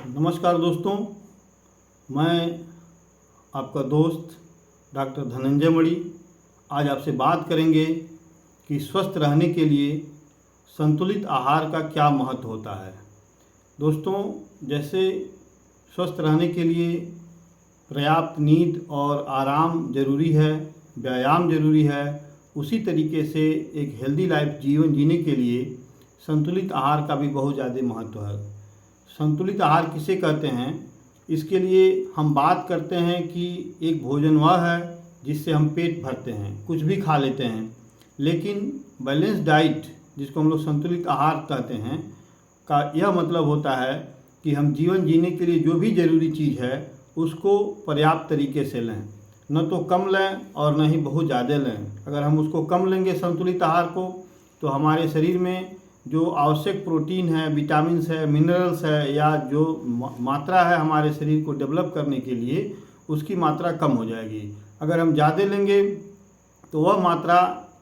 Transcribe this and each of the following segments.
नमस्कार दोस्तों, मैं आपका दोस्त डॉक्टर धनंजय मणि आज आपसे बात करेंगे कि स्वस्थ रहने के लिए संतुलित आहार का क्या महत्व होता है। दोस्तों, जैसे स्वस्थ रहने के लिए पर्याप्त नींद और आराम ज़रूरी है, व्यायाम ज़रूरी है, उसी तरीके से एक हेल्दी लाइफ जीवन जीने के लिए संतुलित आहार का भी बहुत ज़्यादा महत्व है। संतुलित आहार किसे कहते हैं, इसके लिए हम बात करते हैं कि एक भोजन वह है जिससे हम पेट भरते हैं, कुछ भी खा लेते हैं, लेकिन बैलेंस डाइट जिसको हम लोग संतुलित आहार कहते हैं का यह मतलब होता है कि हम जीवन जीने के लिए जो भी ज़रूरी चीज़ है उसको पर्याप्त तरीके से लें, न तो कम लें और न ही बहुत ज़्यादा लें। अगर हम उसको कम लेंगे संतुलित आहार को, तो हमारे शरीर में जो आवश्यक प्रोटीन है, विटामिन्स है, मिनरल्स है, या जो मात्रा है हमारे शरीर को डेवलप करने के लिए, उसकी मात्रा कम हो जाएगी। अगर हम ज़्यादा लेंगे तो वह मात्रा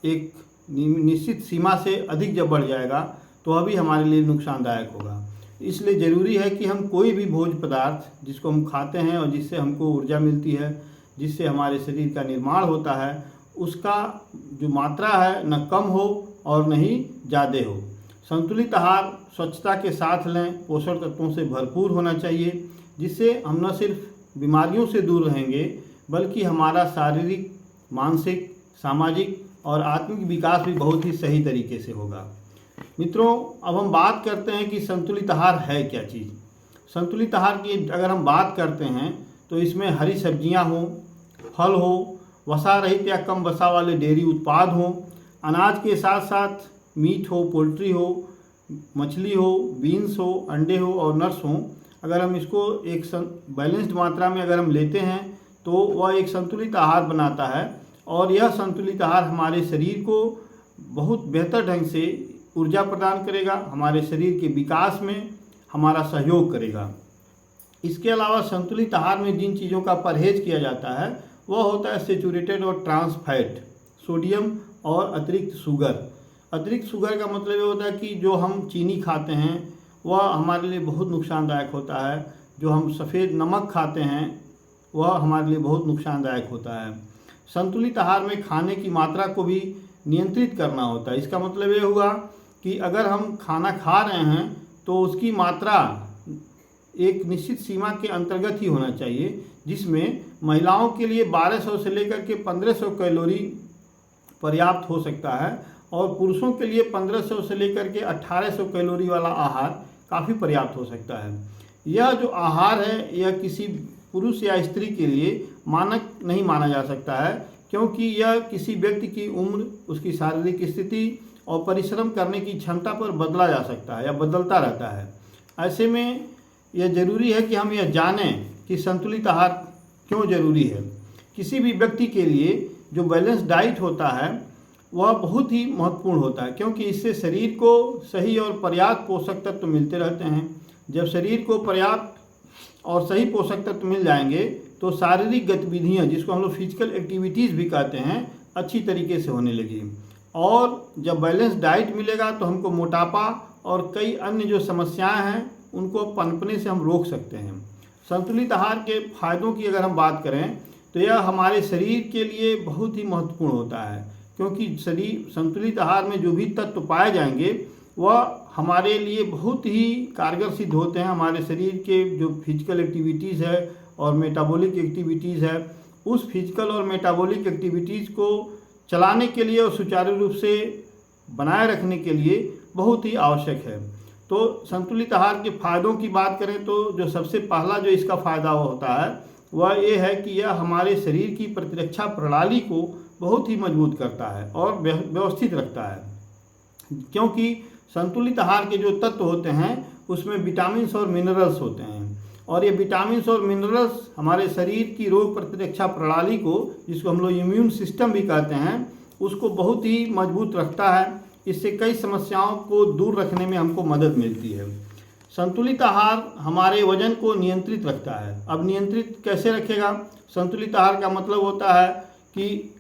एक निश्चित सीमा से अधिक जब बढ़ जाएगा तो वह भी हमारे लिए नुकसानदायक होगा। इसलिए ज़रूरी है कि हम कोई भी भोज्य पदार्थ जिसको हम खाते हैं और जिससे हमको ऊर्जा मिलती है, जिससे हमारे शरीर का निर्माण होता है, उसका जो मात्रा है न कम हो और न ही ज़्यादा हो। संतुलित आहार स्वच्छता के साथ लें, पोषण तत्वों से भरपूर होना चाहिए, जिससे हम न सिर्फ बीमारियों से दूर रहेंगे बल्कि हमारा शारीरिक, मानसिक, सामाजिक और आत्मिक विकास भी बहुत ही सही तरीके से होगा। मित्रों, अब हम बात करते हैं कि संतुलित आहार है क्या चीज़। संतुलित आहार की अगर हम बात करते हैं तो इसमें हरी सब्जियां हों, फल हो, वसा रहित या कम वसा वाले डेयरी उत्पाद हों, अनाज के साथ साथ मीट हो, पोल्ट्री हो, मछली हो, बीन्स हो, अंडे हो और नट्स हो। अगर हम इसको एक बैलेंस्ड मात्रा में अगर हम लेते हैं तो वह एक संतुलित आहार बनाता है, और यह संतुलित आहार हमारे शरीर को बहुत बेहतर ढंग से ऊर्जा प्रदान करेगा, हमारे शरीर के विकास में हमारा सहयोग करेगा। इसके अलावा संतुलित आहार में जिन चीज़ों का परहेज किया जाता है वह होता है सेचुरेटेड और ट्रांस फैट, सोडियम और अतिरिक्त शुगर। अतिरिक्त शुगर का मतलब ये होता है कि जो हम चीनी खाते हैं वह हमारे लिए बहुत नुकसानदायक होता है, जो हम सफ़ेद नमक खाते हैं वह हमारे लिए बहुत नुकसानदायक होता है। संतुलित आहार में खाने की मात्रा को भी नियंत्रित करना होता है। इसका मतलब ये हुआ कि अगर हम खाना खा रहे हैं तो उसकी मात्रा एक निश्चित सीमा के अंतर्गत ही होना चाहिए, जिसमें महिलाओं के लिए 1200 से लेकर के 1500 कैलोरी पर्याप्त हो सकता है, और पुरुषों के लिए 1500 से लेकर के 1800 कैलोरी वाला आहार काफ़ी पर्याप्त हो सकता है। यह जो आहार है यह किसी पुरुष या स्त्री के लिए मानक नहीं माना जा सकता है, क्योंकि यह किसी व्यक्ति की उम्र, उसकी शारीरिक स्थिति और परिश्रम करने की क्षमता पर बदला जा सकता है या बदलता रहता है। ऐसे में यह ज़रूरी है कि हम यह जानें कि संतुलित आहार क्यों ज़रूरी है। किसी भी व्यक्ति के लिए जो बैलेंस डाइट होता है वह बहुत ही महत्वपूर्ण होता है, क्योंकि इससे शरीर को सही और पर्याप्त पोषक तत्व मिलते रहते हैं। जब शरीर को पर्याप्त और सही पोषक तत्व मिल जाएंगे तो शारीरिक गतिविधियां, जिसको हम लोग फिजिकल एक्टिविटीज़ भी कहते हैं, अच्छी तरीके से होने लगी। और जब बैलेंस डाइट मिलेगा तो हमको मोटापा और कई अन्य जो समस्याएं हैं उनको पनपने से हम रोक सकते हैं। संतुलित आहार के फायदों की अगर हम बात करें तो यह हमारे शरीर के लिए बहुत ही महत्वपूर्ण होता है, क्योंकि शरीर संतुलित आहार में जो भी तत्व पाए जाएंगे वह हमारे लिए बहुत ही कारगर सिद्ध होते हैं। हमारे शरीर के जो फिजिकल एक्टिविटीज़ है और मेटाबॉलिक एक्टिविटीज़ है, उस फिजिकल और मेटाबॉलिक एक्टिविटीज़ को चलाने के लिए और सुचारू रूप से बनाए रखने के लिए बहुत ही आवश्यक है। तो संतुलित आहार के फायदों की बात करें तो जो सबसे पहला जो इसका फ़ायदा होता है वह ये है कि यह हमारे शरीर की प्रतिरक्षा प्रणाली को बहुत ही मजबूत करता है और व्यवस्थित रखता है, क्योंकि संतुलित आहार के जो तत्व होते हैं उसमें विटामिन्स और मिनरल्स होते हैं, और ये विटामिन्स और मिनरल्स हमारे शरीर की रोग प्रतिरक्षा प्रणाली को, जिसको हम लोग इम्यून सिस्टम भी कहते हैं, उसको बहुत ही मजबूत रखता है। इससे कई समस्याओं को दूर रखने में हमको मदद मिलती है। संतुलित आहार हमारे वजन को नियंत्रित रखता है। अब नियंत्रित कैसे रखेगा? संतुलित आहार का मतलब होता है कि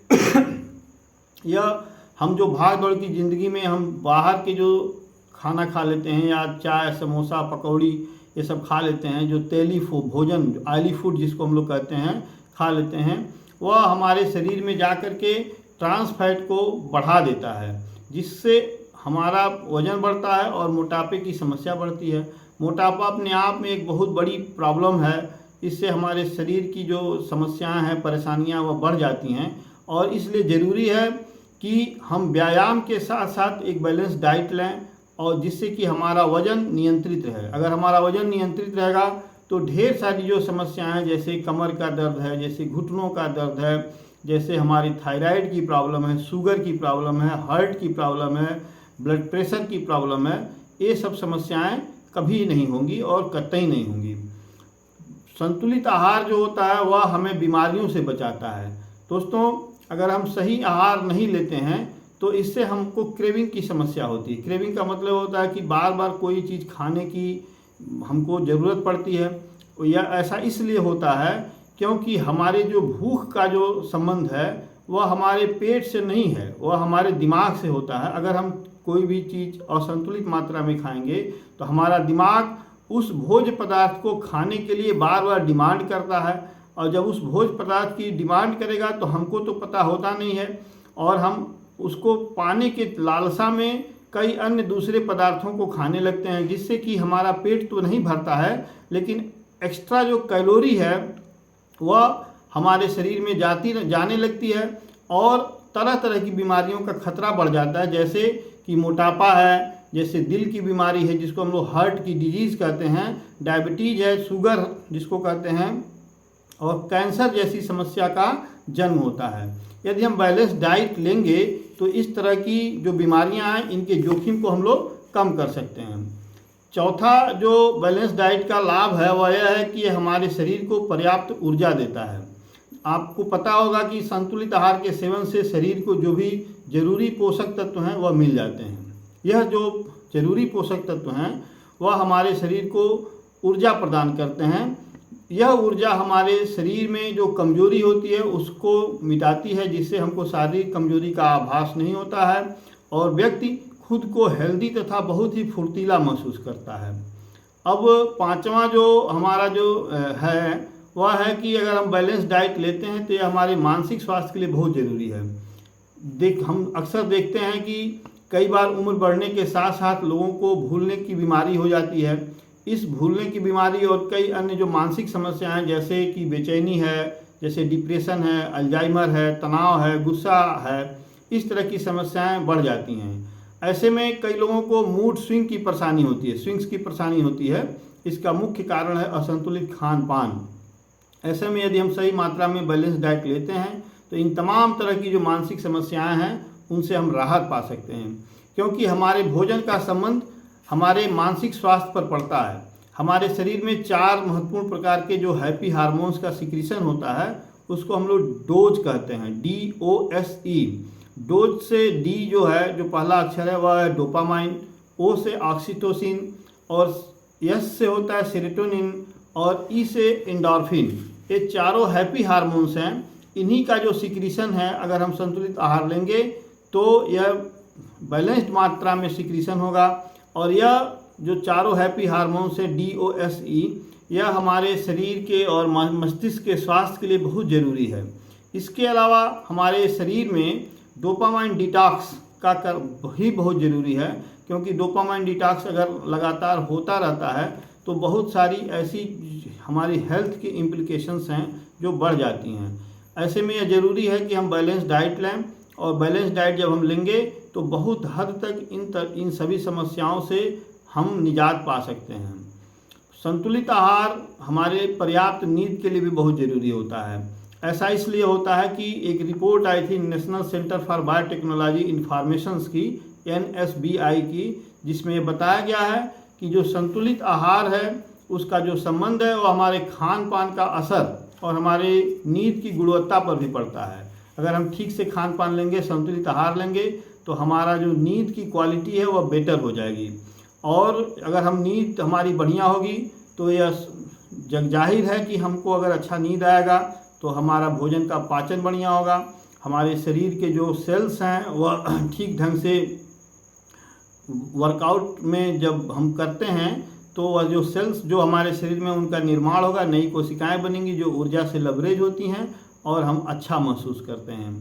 यह हम जो भाग दौड़ की ज़िंदगी में हम बाहर के जो खाना खा लेते हैं, या चाय, समोसा, पकौड़ी, ये सब खा लेते हैं, जो तेली भोजन, ऑयली फूड जिसको हम लोग कहते हैं, खा लेते हैं, वह हमारे शरीर में जा कर के ट्रांस फैट को बढ़ा देता है, जिससे हमारा वजन बढ़ता है और मोटापे की समस्या बढ़ती है। मोटापा अपने आप में एक बहुत बड़ी प्रॉब्लम है, इससे हमारे शरीर की जो समस्याएं हैं, परेशानियां, वह बढ़ जाती हैं। और इसलिए ज़रूरी है कि हम व्यायाम के साथ साथ एक बैलेंस डाइट लें, और जिससे कि हमारा वज़न नियंत्रित रहे। अगर हमारा वज़न नियंत्रित रहेगा तो ढेर सारी जो समस्याएं हैं, जैसे कमर का दर्द है, जैसे घुटनों का दर्द है, जैसे हमारी थायराइड की प्रॉब्लम है, शुगर की प्रॉब्लम है, हार्ट की प्रॉब्लम है, ब्लड प्रेशर की प्रॉब्लम है, ये सब समस्याएं कभी नहीं होंगी और कतई नहीं होंगी। संतुलित आहार जो होता है वह हमें बीमारियों से बचाता है। दोस्तों, अगर हम सही आहार नहीं लेते हैं तो इससे हमको क्रेविंग की समस्या होती है। क्रेविंग का मतलब होता है कि बार बार कोई चीज़ खाने की हमको ज़रूरत पड़ती है। या ऐसा इसलिए होता है क्योंकि हमारे जो भूख का जो संबंध है वह हमारे पेट से नहीं है, वह हमारे दिमाग से होता है। अगर हम कोई भी चीज़ असंतुलित मात्रा में खाएंगे तो हमारा दिमाग उस भोज्य पदार्थ को खाने के लिए बार बार डिमांड करता है, और जब उस भोज्य पदार्थ की डिमांड करेगा तो हमको तो पता होता नहीं है, और हम उसको पाने के लालसा में कई अन्य दूसरे पदार्थों को खाने लगते हैं, जिससे कि हमारा पेट तो नहीं भरता है, लेकिन एक्स्ट्रा जो कैलोरी है वह हमारे शरीर में जाने लगती है, और तरह तरह की बीमारियों का खतरा बढ़ जाता है। जैसे कि मोटापा है, जैसे दिल की बीमारी है जिसको हम लोग हार्ट की डिजीज़ कहते हैं, डायबिटीज़ है, शुगर जिसको कहते हैं, और कैंसर जैसी समस्या का जन्म होता है। यदि हम बैलेंस डाइट लेंगे तो इस तरह की जो बीमारियां हैं इनके जोखिम को हम लोग कम कर सकते हैं। चौथा जो बैलेंस डाइट का लाभ है वह यह है कि हमारे शरीर को पर्याप्त ऊर्जा देता है। आपको पता होगा कि संतुलित आहार के सेवन से शरीर को जो भी जरूरी पोषक तत्व हैं वह मिल जाते हैं। यह जो जरूरी पोषक तत्व हैं वह हमारे शरीर को ऊर्जा प्रदान करते हैं। यह ऊर्जा हमारे शरीर में जो कमजोरी होती है उसको मिटाती है, जिससे हमको शारीरिक कमजोरी का आभास नहीं होता है, और व्यक्ति खुद को हेल्दी तथा बहुत ही फुर्तीला महसूस करता है। अब पांचवा जो हमारा जो है वह है कि अगर हम बैलेंस डाइट लेते हैं तो यह हमारे मानसिक स्वास्थ्य के लिए बहुत ज़रूरी है। हम अक्सर देखते हैं कि कई बार उम्र बढ़ने के साथ साथ लोगों को भूलने की बीमारी हो जाती है। इस भूलने की बीमारी और कई अन्य जो मानसिक समस्याएं जैसे कि बेचैनी है, जैसे डिप्रेशन है, अल्जाइमर है, तनाव है, गुस्सा है, इस तरह की समस्याएं बढ़ जाती हैं। ऐसे में कई लोगों को मूड स्विंग्स की परेशानी होती है। इसका मुख्य कारण है असंतुलित खान पान। ऐसे में यदि हम सही मात्रा में बैलेंस डाइट लेते हैं तो इन तमाम तरह की जो मानसिक समस्याएं हैं उनसे हम राहत पा सकते हैं, क्योंकि हमारे भोजन का संबंध हमारे मानसिक स्वास्थ्य पर पड़ता है। हमारे शरीर में 4 महत्वपूर्ण प्रकार के जो हैप्पी हार्मोन्स का सिक्रीशन होता है उसको हम लोग डोज कहते हैं, DOSE। डोज से डी जो है, जो पहला अक्षर है वह है डोपामाइन, ओ से ऑक्सीटोसिन, और एस से होता है सेरोटोनिन, और ई से एंडोर्फिन। ये चारों हैप्पी हार्मोन्स हैं। इन्हीं का जो सिक्रीशन है अगर हम संतुलित आहार लेंगे तो यह बैलेंस्ड मात्रा में सिक्रीशन होगा, और यह जो चारों हैप्पी हार्मोन्स है DOSE, यह हमारे शरीर के और मस्तिष्क के स्वास्थ्य के लिए बहुत ज़रूरी है। इसके अलावा हमारे शरीर में डोपामाइन डिटॉक्स का भी बहुत ज़रूरी है, क्योंकि डोपामाइन डिटॉक्स अगर लगातार होता रहता है तो बहुत सारी ऐसी हमारी हेल्थ की इम्प्लीकेशंस हैं जो बढ़ जाती हैं। ऐसे में यह ज़रूरी है कि हम बैलेंस डाइट लें, और बैलेंस डाइट जब हम लेंगे तो बहुत हद तक इन सभी समस्याओं से हम निजात पा सकते हैं। संतुलित आहार हमारे पर्याप्त नींद के लिए भी बहुत ज़रूरी होता है। ऐसा इसलिए होता है कि एक रिपोर्ट आई थी national centre for biotechnology informations की, NSBI की, जिसमें ये बताया गया है कि जो संतुलित आहार है उसका जो संबंध है वो हमारे खान पान का असर और हमारे नींद की गुणवत्ता पर भी पड़ता है। अगर हम ठीक से खान पान लेंगे, संतुलित आहार लेंगे, तो हमारा जो नींद की क्वालिटी है वह बेटर हो जाएगी, और अगर हम नींद हमारी बढ़िया होगी तो यह जाहिर है कि हमको अगर अच्छा नींद आएगा तो हमारा भोजन का पाचन बढ़िया होगा, हमारे शरीर के जो सेल्स हैं वह ठीक ढंग से वर्कआउट में जब हम करते हैं तो वह जो सेल्स जो हमारे शरीर में उनका निर्माण होगा, नई कोशिकाएं बनेंगी जो ऊर्जा से लबरेज होती हैं और हम अच्छा महसूस करते हैं।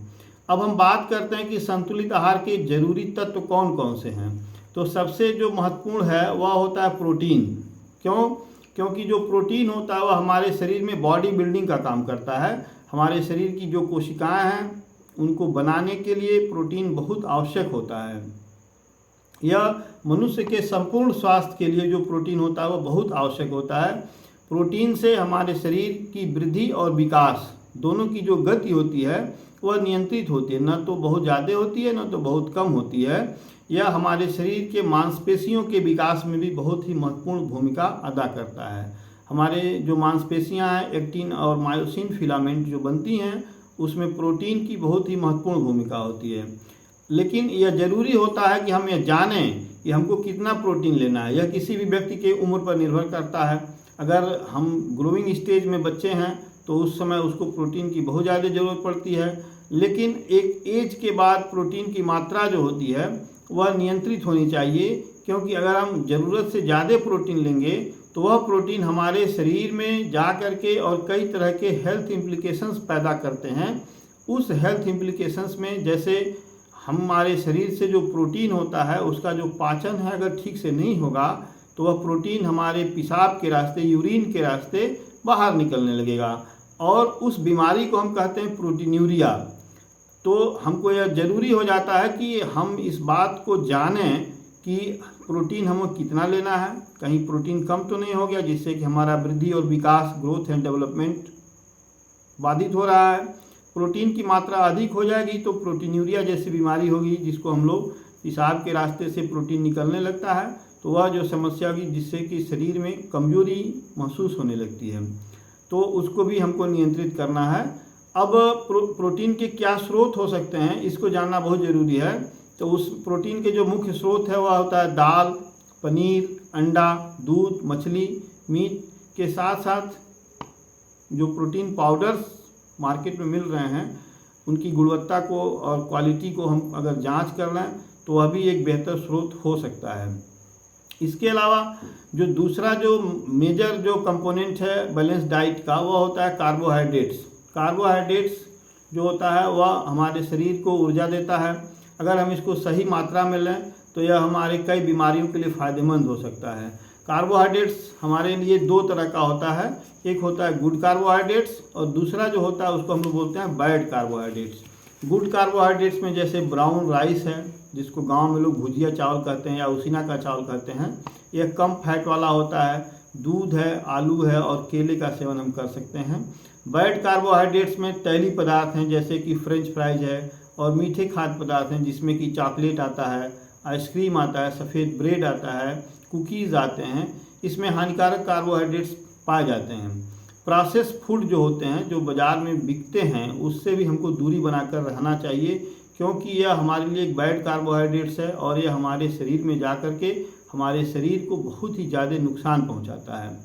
अब हम बात करते हैं कि संतुलित आहार के जरूरी तत्व कौन कौन से हैं। तो सबसे जो महत्वपूर्ण है वह होता है प्रोटीन। क्योंकि जो प्रोटीन होता है वह हमारे शरीर में बॉडी बिल्डिंग का काम करता है। हमारे शरीर की जो कोशिकाएं हैं उनको बनाने के लिए प्रोटीन बहुत आवश्यक होता है। यह मनुष्य के संपूर्ण स्वास्थ्य के लिए जो प्रोटीन होता है वह बहुत आवश्यक होता है। प्रोटीन से हमारे शरीर की वृद्धि और विकास दोनों की जो गति होती है वह नियंत्रित होती है, न तो बहुत ज़्यादा होती है न तो बहुत कम होती है। यह हमारे शरीर के मांसपेशियों के विकास में भी बहुत ही महत्वपूर्ण भूमिका अदा करता है। हमारे जो मांसपेशियां हैं, एक्टिन और मायोसिन फिलामेंट जो बनती हैं, उसमें प्रोटीन की बहुत ही महत्वपूर्ण भूमिका होती है। लेकिन यह जरूरी होता है कि हम यह जानें कि हमको कितना प्रोटीन लेना है। यह किसी भी व्यक्ति के उम्र पर निर्भर करता है। अगर हम ग्रोइंग स्टेज में बच्चे हैं तो उस समय उसको प्रोटीन की बहुत ज़्यादा ज़रूरत पड़ती है, लेकिन एक एज के बाद प्रोटीन की मात्रा जो होती है वह नियंत्रित होनी चाहिए। क्योंकि अगर हम ज़रूरत से ज़्यादा प्रोटीन लेंगे तो वह प्रोटीन हमारे शरीर में जा कर के और कई तरह के हेल्थ इम्प्लिकेशंस पैदा करते हैं। उस हेल्थ इम्प्लिकेशंस में जैसे हमारे शरीर से जो प्रोटीन होता है उसका जो पाचन है अगर ठीक से नहीं होगा तो वह प्रोटीन हमारे पेशाब के रास्ते, यूरिन के रास्ते बाहर निकलने लगेगा और उस बीमारी को हम कहते हैं प्रोटीन्यूरिया। तो हमको यह ज़रूरी हो जाता है कि हम इस बात को जानें कि प्रोटीन हमें कितना लेना है, कहीं प्रोटीन कम तो नहीं हो गया जिससे कि हमारा वृद्धि और विकास, ग्रोथ एंड डेवलपमेंट बाधित हो रहा है। प्रोटीन की मात्रा अधिक हो जाएगी तो प्रोटीन्यूरिया जैसी बीमारी होगी, जिसको हम लोग पेशाब के रास्ते से प्रोटीन निकलने लगता है, तो वह जो समस्या होगी जिससे कि शरीर में कमजोरी महसूस होने लगती है, तो उसको भी हमको नियंत्रित करना है। अब प्रोटीन के क्या स्रोत हो सकते हैं इसको जानना बहुत ज़रूरी है। तो उस प्रोटीन के जो मुख्य स्रोत है वह होता है दाल, पनीर, अंडा, दूध, मछली, मीट के साथ साथ जो प्रोटीन पाउडर्स मार्केट में मिल रहे हैं उनकी गुणवत्ता को और क्वालिटी को हम अगर जांच कर लें तो वह भी एक बेहतर स्रोत हो सकता है। इसके अलावा जो दूसरा जो मेजर जो कंपोनेंट है बैलेंस डाइट का वह होता है कार्बोहाइड्रेट्स। कार्बोहाइड्रेट्स जो होता है वह हमारे शरीर को ऊर्जा देता है। अगर हम इसको सही मात्रा में लें तो यह हमारे कई बीमारियों के लिए फ़ायदेमंद हो सकता है। कार्बोहाइड्रेट्स हमारे लिए दो तरह का होता है, एक होता है गुड कार्बोहाइड्रेट्स और दूसरा जो होता है उसको हम लोग बोलते हैं बैड कार्बोहाइड्रेट्स। गुड कार्बोहाइड्रेट्स में जैसे ब्राउन राइस है, जिसको गांव में लोग भुजिया चावल कहते हैं या उसीना का चावल कहते हैं, यह कम फैट वाला होता है। दूध है, आलू है और केले का सेवन हम कर सकते हैं। बैड कार्बोहाइड्रेट्स में तैलीय पदार्थ हैं जैसे कि फ्रेंच फ्राइज है और मीठे खाद्य पदार्थ हैं जिसमें कि चॉकलेट आता है, आइसक्रीम आता है, सफ़ेद ब्रेड आता है, कुकीज़ आते हैं। इसमें हानिकारक कार्बोहाइड्रेट्स पाए जाते हैं। प्रोसेस फूड जो होते हैं जो बाज़ार में बिकते हैं उससे भी हमको दूरी बनाकर रहना चाहिए, क्योंकि यह हमारे लिए एक बैड कार्बोहाइड्रेट्स है और यह हमारे शरीर में जा कर के हमारे शरीर को बहुत ही ज़्यादा नुकसान पहुंचाता है।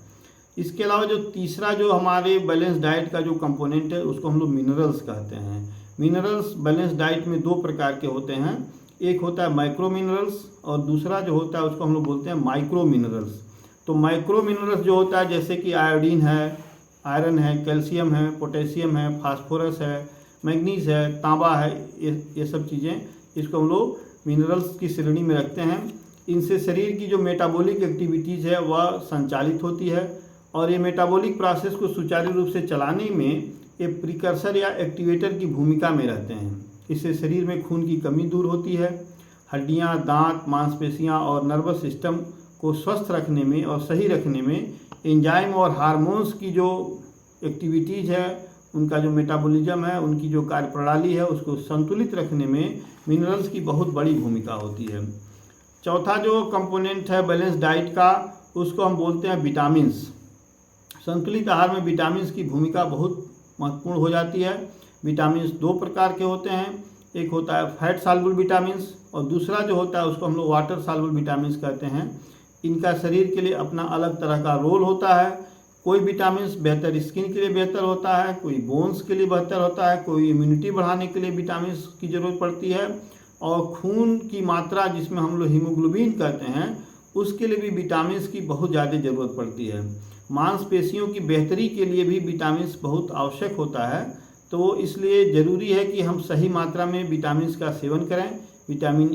इसके अलावा जो तीसरा जो हमारे बैलेंस डाइट का जो कंपोनेंट है उसको हम लोग मिनरल्स कहते हैं। मिनरल्स बैलेंस डाइट में दो प्रकार के होते हैं, एक होता है माइक्रो मिनरल्स और दूसरा जो होता है उसको हम लोग बोलते हैं माइक्रो मिनरल्स। तो माइक्रो मिनरल्स जो होता है जैसे कि आयोडीन है, आयरन है, कैल्शियम है, पोटेशियम है, फास्फोरस है, मैग्नीज है, तांबा है, ये सब चीज़ें इसको हम लोग मिनरल्स की श्रेणी में रखते हैं। इनसे शरीर की जो मेटाबॉलिक एक्टिविटीज़ है वह संचालित होती है और ये मेटाबॉलिक प्रोसेस को सुचारू रूप से चलाने में ये प्रिकर्सर या एक्टिवेटर की भूमिका में रहते हैं। इससे शरीर में खून की कमी दूर होती है। हड्डियाँ, दांत, मांसपेशियाँ और नर्वस सिस्टम को स्वस्थ रखने में और सही रखने में एंजाइम और हार्मोन्स की जो एक्टिविटीज़ है, उनका जो मेटाबॉलिज्म है, उनकी जो कार्यप्रणाली है उसको संतुलित रखने में मिनरल्स की बहुत बड़ी भूमिका होती है। चौथा जो कंपोनेंट है बैलेंस डाइट का उसको हम बोलते हैं विटामिन्स। संतुलित आहार में विटामिन्स की भूमिका बहुत महत्वपूर्ण हो जाती है। विटामिन्स दो प्रकार के होते हैं, एक होता है फैट सॉल्युबल विटामिन्स और दूसरा जो होता है उसको हम लोग वाटर सॉल्युबल विटामिन्स कहते हैं। इनका शरीर के लिए अपना अलग तरह का रोल होता है। कोई विटामिन्स बेहतर स्किन के लिए बेहतर होता है, कोई बोन्स के लिए बेहतर होता है, कोई इम्यूनिटी बढ़ाने के लिए विटामिन्स की ज़रूरत पड़ती है और खून की मात्रा जिसमें हम लोग हीमोग्लोबिन कहते हैं उसके लिए भी विटामिन्स की बहुत ज़्यादा ज़रूरत पड़ती है। मांसपेशियों की बेहतरी के लिए भी विटामिन्स बहुत आवश्यक होता है। तो इसलिए ज़रूरी है कि हम सही मात्रा में विटामिन्स का सेवन करें। विटामिन